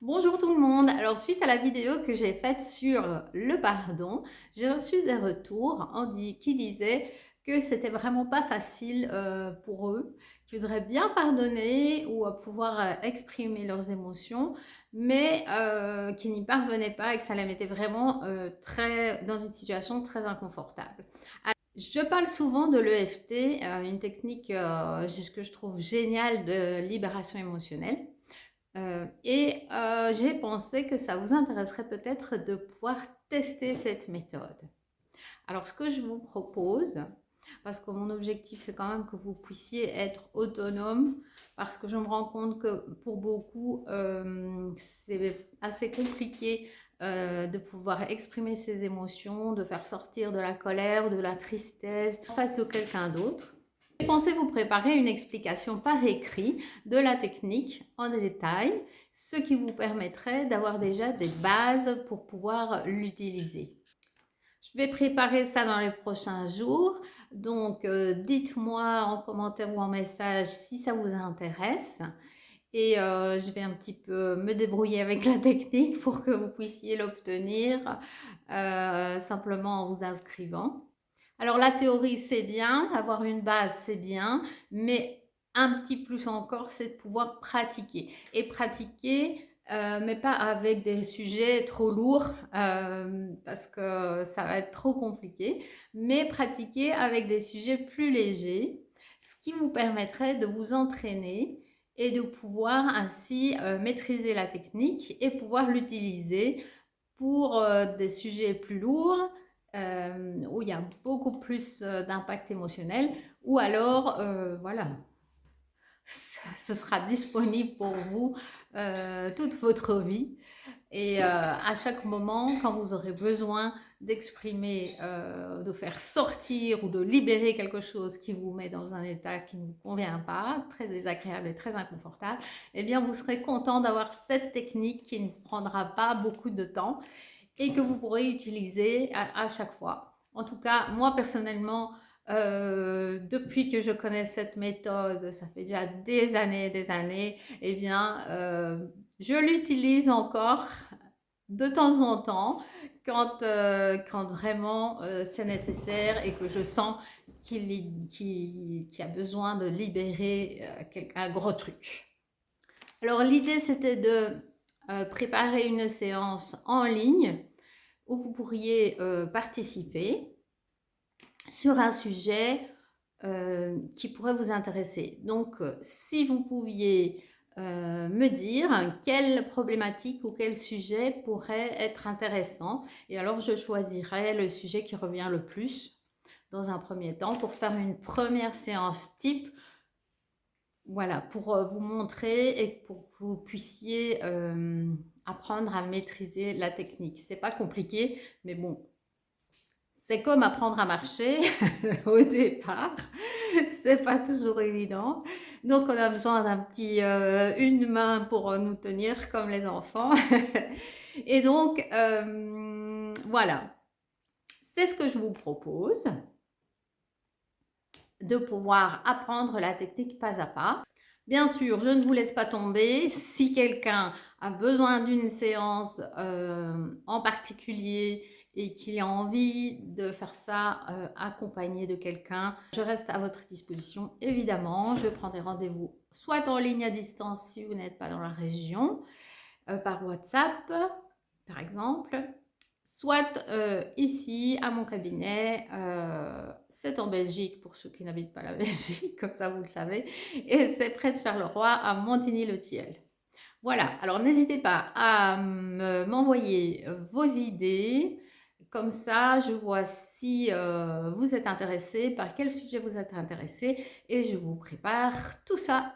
Bonjour tout le monde. Alors suite à la vidéo que j'ai faite sur le pardon, j'ai reçu des retours qui disaient que c'était vraiment pas facile pour eux, qu'ils voudraient bien pardonner ou pouvoir exprimer leurs émotions, mais qu'ils n'y parvenaient pas et que ça les mettait vraiment dans une situation très inconfortable. Alors, je parle souvent de l'EFT, une technique que je trouve géniale de libération émotionnelle. J'ai pensé que ça vous intéresserait peut-être de pouvoir tester cette méthode. Alors, ce que je vous propose, parce que mon objectif, c'est quand même que vous puissiez être autonome, parce que je me rends compte que pour beaucoup, c'est assez compliqué de pouvoir exprimer ses émotions, de faire sortir de la colère, de la tristesse en face de quelqu'un d'autre. J'ai pensé vous préparer une explication par écrit de la technique en détail, ce qui vous permettrait d'avoir déjà des bases pour pouvoir l'utiliser. Je vais préparer ça dans les prochains jours, donc dites-moi en commentaire ou en message si ça vous intéresse et je vais un petit peu me débrouiller avec la technique pour que vous puissiez l'obtenir simplement en vous inscrivant. Alors la théorie c'est bien, avoir une base c'est bien, mais un petit plus encore c'est de pouvoir pratiquer. Et pratiquer, mais pas avec des sujets trop lourds parce que ça va être trop compliqué, mais pratiquer avec des sujets plus légers, ce qui vous permettrait de vous entraîner et de pouvoir ainsi maîtriser la technique et pouvoir l'utiliser pour des sujets plus lourds où il y a beaucoup plus d'impact émotionnel ou alors voilà, ce sera disponible pour vous toute votre vie et à chaque moment quand vous aurez besoin d'exprimer, de faire sortir ou de libérer quelque chose qui vous met dans un état qui ne vous convient pas, très désagréable et très inconfortable, eh bien vous serez content d'avoir cette technique qui ne prendra pas beaucoup de temps et que vous pourrez utiliser à chaque fois. En tout cas, moi personnellement, depuis que je connais cette méthode, ça fait déjà des années, eh bien, je l'utilise encore de temps en temps quand vraiment c'est nécessaire et que je sens qu'il a besoin de libérer un gros truc. Alors l'idée c'était de préparer une séance en ligne où vous pourriez participer sur un sujet qui pourrait vous intéresser. Donc, si vous pouviez me dire quelle problématique ou quel sujet pourrait être intéressant, et alors je choisirais le sujet qui revient le plus dans un premier temps pour faire une première séance type. Voilà, pour vous montrer et pour que vous puissiez apprendre à maîtriser la technique. C'est pas compliqué, mais bon, c'est comme apprendre à marcher au départ. C'est pas toujours évident. Donc, on a besoin une main pour nous tenir comme les enfants. Et donc, voilà. C'est ce que je vous propose, de pouvoir apprendre la technique pas à pas. Bien sûr, je ne vous laisse pas tomber. Si quelqu'un a besoin d'une séance en particulier et qu'il a envie de faire ça accompagné de quelqu'un, je reste à votre disposition évidemment. Je prends des rendez-vous soit en ligne à distance si vous n'êtes pas dans la région, par WhatsApp par exemple, soit ici à mon cabinet, c'est en Belgique pour ceux qui n'habitent pas la Belgique, comme ça vous le savez, et c'est près de Charleroi à Montigny-le-Tilleul. Voilà, alors n'hésitez pas à m'envoyer vos idées, comme ça je vois si vous êtes intéressé, par quel sujet vous êtes intéressé, et je vous prépare tout ça.